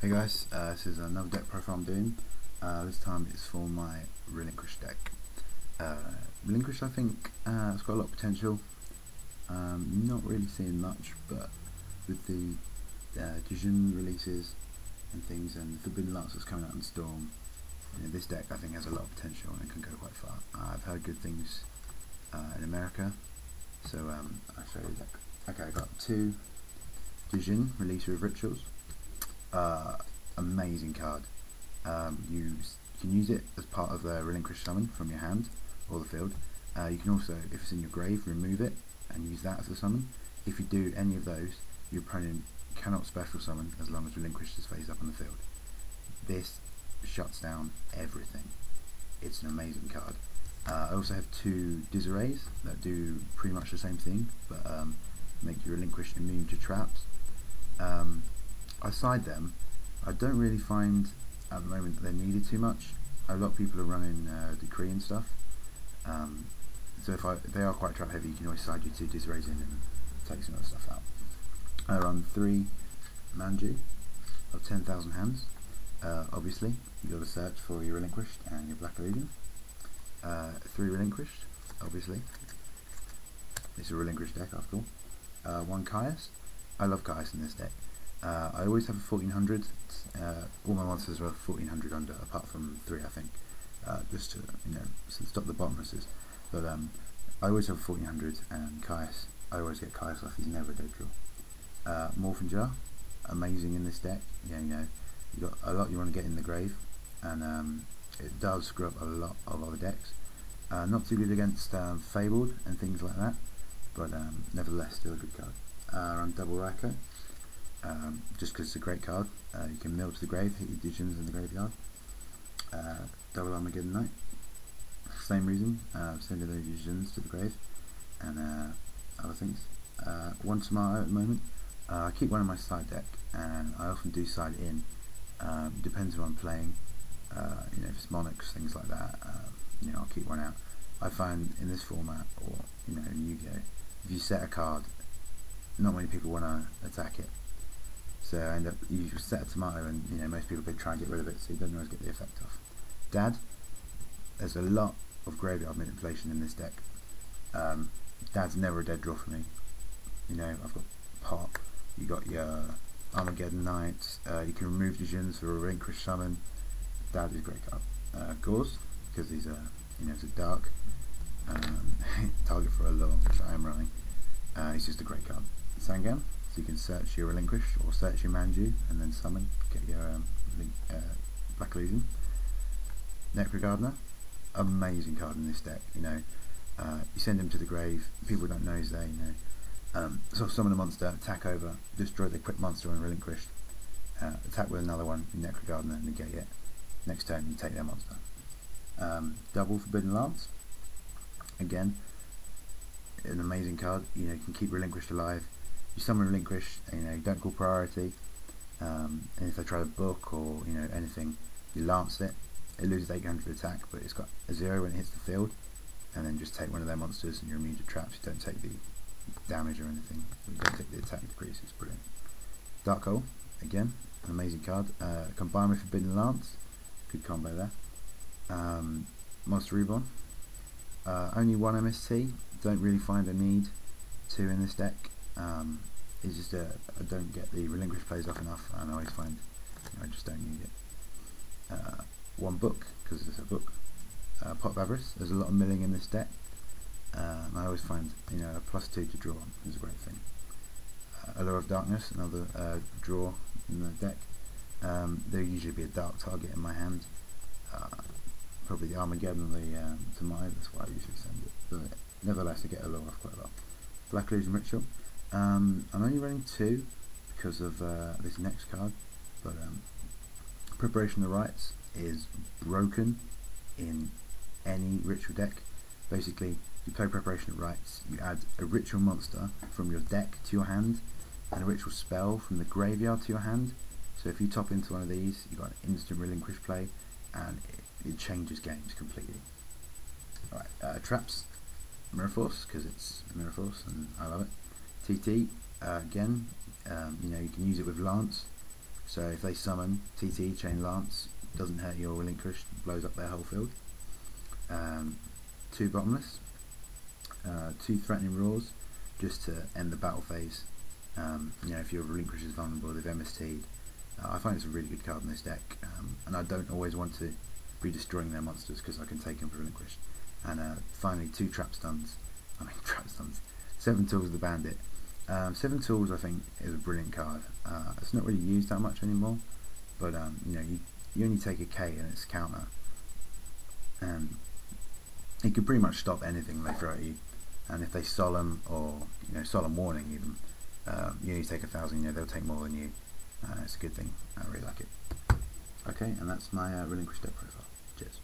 Hey guys, this is another deck profile I'm doing. This time it's for my Relinquished deck. Relinquished, I think, it's got a lot of potential. Not really seeing much, but with the Dijin releases and things, and Forbidden Lance that's coming out in Storm, this deck I think has a lot of potential and it can go quite far. I've heard good things in America, so I'll show you the deck. Okay, I got two Dijin releaser of Rituals. Amazing card. You can use it as part of the Relinquished summon from your hand or the field. You can also, if it's in your grave, remove it and use that as the summon. If you do any of those, your opponent cannot special summon as long as Relinquished is face up on the field. This shuts down everything. It's an amazing card. I also have two Disarrays that do pretty much the same thing, but make your Relinquished immune to traps. I side them. I don't really find at the moment that they're needed too much. A lot of people are running Decree and stuff. So if they are quite trap heavy, you can always side your two Disarrays in and take some other stuff out. I run 3 Manju of 10,000 hands. Obviously, you got to search for your Relinquished and your Black Illusion. 3 Relinquished, obviously. It's a Relinquished deck after all. 1 Caius. I love Caius in this deck. I always have a 1400. All my monsters are 1400 under, apart from 3, I think, just to stop the bottomlesses. But I always have a 1400, and Caius. I always get Caius off. He's never a dead draw. Morphin Jar, amazing in this deck. You got a lot you want to get in the grave, and it does screw up a lot of other decks. Not too good against Fabled and things like that, but nevertheless still a good card. Run Double Racco. Just because it's a great card. You can mill to the grave, hit your Dijins in the graveyard. Double Armageddon Knight. Same reason, sending those Dijins to the grave, and other things. 1 Tomato at the moment. I keep one in my side deck, and I often do side in. Depends who I'm playing. If it's Monarchs, things like that. I'll keep one out. I find in this format, or in Yu-Gi-Oh, if you set a card, not many people want to attack it. So I end up, you set a tomato and most people try and get rid of it, so you don't always get the effect off. Dad, there's a lot of graveyard manipulation in this deck. Dad's never a dead draw for me. I've got Pop, you got your Armageddon Knights, you can remove Dijins for a Relinquished summon. Dad is a great card. Gauze, because he's it's a dark target for a lore, which I am running. He's just a great card. Sangam, so you can search your Relinquished or search your Manju and then summon, get your Black Illusion. Necrogardener, amazing card in this deck. You send him to the grave, people don't know he's there. So summon a monster, attack over, destroy the equipped monster on Relinquished, attack with another one, Necrogardener, negate it. Next turn you take their monster. Double Forbidden Lance, again an amazing card. You can keep Relinquished alive. You summon Relinquished, you don't call priority, and if they try to book or anything, you lance it. It loses 800 attack, but it's got a 0 when it hits the field, and then just take one of their monsters and you're immune to traps. You don't take the damage or anything. You don't take the attack decrease. It's brilliant. Dark Hole, again an amazing card. Combined with Forbidden Lance, good combo there. Monster Reborn, only 1 MST. Don't really find a need to in this deck. It's just I don't get the Relinquished plays off enough, and I always find I just don't need it. 1 book, because it's a book. Pot of Avarice, there's a lot of milling in this deck. I always find a +2 to draw is a great thing. Allure of Darkness, another draw in the deck. There'll usually be a dark target in my hand. Probably the Armageddon, the Tomato, that's why I usually send it. But nevertheless, I get Allure off quite a lot. Black Illusion Ritual. I'm only running 2 because of this next card, but Preparation of the Rites is broken in any ritual deck. Basically, you play Preparation of Rites, you add a ritual monster from your deck to your hand, and a ritual spell from the graveyard to your hand. So if you top into one of these, you've got an instant Relinquished play, and it changes games completely. Alright, traps. Mirror Force, because it's Mirror Force and I love it. TT, again, you can use it with Lance. So if they summon TT, Chain Lance, doesn't hurt your Relinquished, blows up their whole field. 2 Bottomless, 2 Threatening Roars, just to end the battle phase. If your Relinquish is vulnerable, they've MST'd. I find it's a really good card in this deck, and I don't always want to be destroying their monsters because I can take them for Relinquish. And finally, 2 Trap Stuns. 7 Tools the Bandit. 7 Tools, I think, is a brilliant card. It's not really used that much anymore, but you only take a K and it's counter, and it can pretty much stop anything they throw at you. And if they solemn or solemn warning even, you only take 1,000. They'll take more than you. It's a good thing. I really like it. Okay, and that's my Relinquished deck profile. Cheers.